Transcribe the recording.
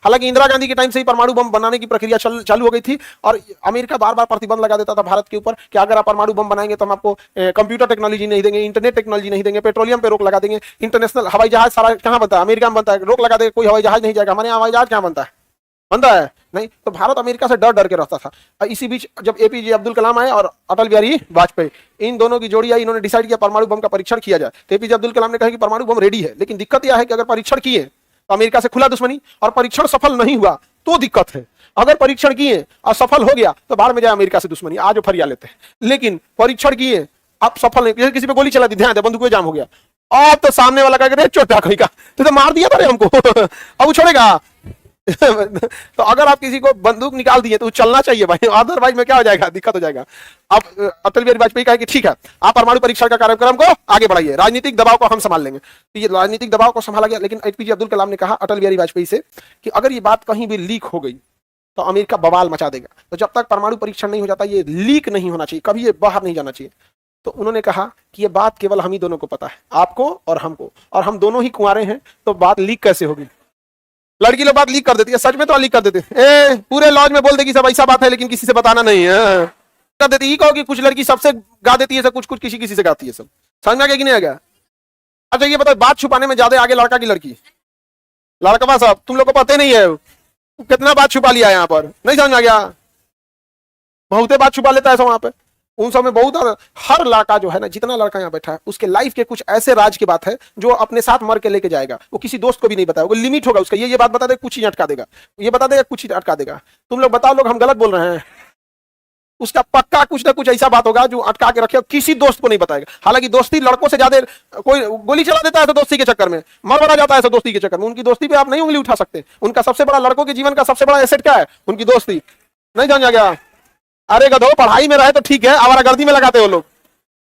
हालांकि इंदिरा गांधी के टाइम से ही परमाणु बम बनाने की प्रक्रिया चालू हो गई थी और अमेरिका बार बार प्रतिबंध लगा देता था भारत के ऊपर कि अगर आप परमाणु बम बनाएंगे तो हम आपको कंप्यूटर टेक्नोलॉजी नहीं देंगे, इंटरनेट टेक्नोलॉजी नहीं देंगे, पेट्रोलियम पे रोक लगा देंगे, इंटरनेशनल हवाई जहाज सारा कहाँ बनता है, अमेरिका में बनता है, रोक लगा देंगे, कोई हवाई जहाज नहीं जाएगा। हमारे यहाँ हवाई जहाज कहाँ बनता है नहीं। तो भारत अमेरिका से डर डर के रहता था। इसी बीच जब एपीजे अब्दुल कलाम आए और अटल बिहारी वाजपेयी, इन दोनों की जोड़ी आई, इन्होंने डिसाइड किया परमाणु बम का परीक्षण किया जाए। तो एपीजे अब्दुल कलाम ने कहा कि परमाणु बम रेडी है, लेकिन दिक्कत यह है कि अगर परीक्षण किए तो अमेरिका से खुला दुश्मनी, और परीक्षण सफल नहीं हुआ तो दिक्कत है। अगर परीक्षण किए और सफल हो गया तो बाहर में जाए अमेरिका से दुश्मनी, आज वो फरिया लेते हैं। लेकिन परीक्षण किए अब सफल नहीं, किसी पे गोली चला दी, ध्यान दे बंदूक में जाम हो गया, अब तो सामने वाला कह चोटा कहीं का तो मार दिया था हमको अब वो छोड़ेगा तो अगर आप किसी को बंदूक निकाल दिए तो चलना चाहिए भाई, अदरवाइज में क्या हो जाएगा, दिक्कत हो जाएगा। अब अटल बिहारी वाजपेयी कहा कि ठीक है आप परमाणु परीक्षण का कार्यक्रम को आगे बढ़ाइए, राजनीतिक दबाव को हम संभाल लेंगे। तो ये राजनीतिक दबाव को संभाला गया। लेकिन एपीजे अब्दुल कलाम ने कहा अटल बिहारी वाजपेयी से कि अगर ये बात कहीं भी लीक हो गई तो अमेरिका बवाल मचा देगा, तो जब तक परमाणु परीक्षण नहीं हो जाता ये लीक नहीं होना चाहिए, कभी ये बाहर नहीं जाना चाहिए। तो उन्होंने कहा कि ये बात केवल हम ही दोनों को पता है, आपको और हमको, और हम दोनों ही कुंवारे हैं, तो बात लीक कैसे होगी। लड़की लोग बात लीक कर देती है, सच में तो लीक कर देते हैं, पूरे लॉज में बोल देगी सब ऐसा बात है लेकिन किसी से बताना नहीं है, कर देती है। कहो कि कुछ लड़की सबसे गा देती है, सब कुछ कुछ किसी किसी से गाती है, सब समझ में आ गया कि नहीं आ गया। अच्छा ये बताओ बात छुपाने में ज्यादा आगे लड़का की लड़की, लड़का साहब तुम लोग को पता नहीं है कितना बात छुपा लिया यहाँ पर, नहीं समझ में आ गया, बहुते बात छुपा लेता है सब वहां पे। उन सब में बहुत, हर लड़का जो है ना, जितना लड़का यहाँ बैठा है उसके लाइफ के कुछ ऐसे राज की बात है जो अपने साथ मर के लेके जाएगा, वो किसी दोस्त को भी नहीं बताएगा, वो लिमिट होगा उसका, ये बात बता देगा कुछ ही अटका देगा, ये बता देगा कुछ ही अटका देगा। तुम लोग बताओ लोग हम गलत बोल रहे हैं, उसका पक्का कुछ ना कुछ ऐसा बात होगा जो अटका के रखे, किसी दोस्त को नहीं बताएगा। हालांकि दोस्ती लड़कों से ज्यादा, कोई गोली चला देता है तो दोस्ती के चक्कर में, मर मरा जाता है तो दोस्ती के चक्कर में, उनकी दोस्ती पे आप नहीं उंगली उठा सकते। उनका सबसे बड़ा, लड़कों के जीवन का सबसे बड़ा एसेट क्या है, उनकी दोस्ती। नहीं समझ आ गया। अरे गधो पढ़ाई में रहे तो ठीक है, आवारागर्दी में लगाते हो लोग।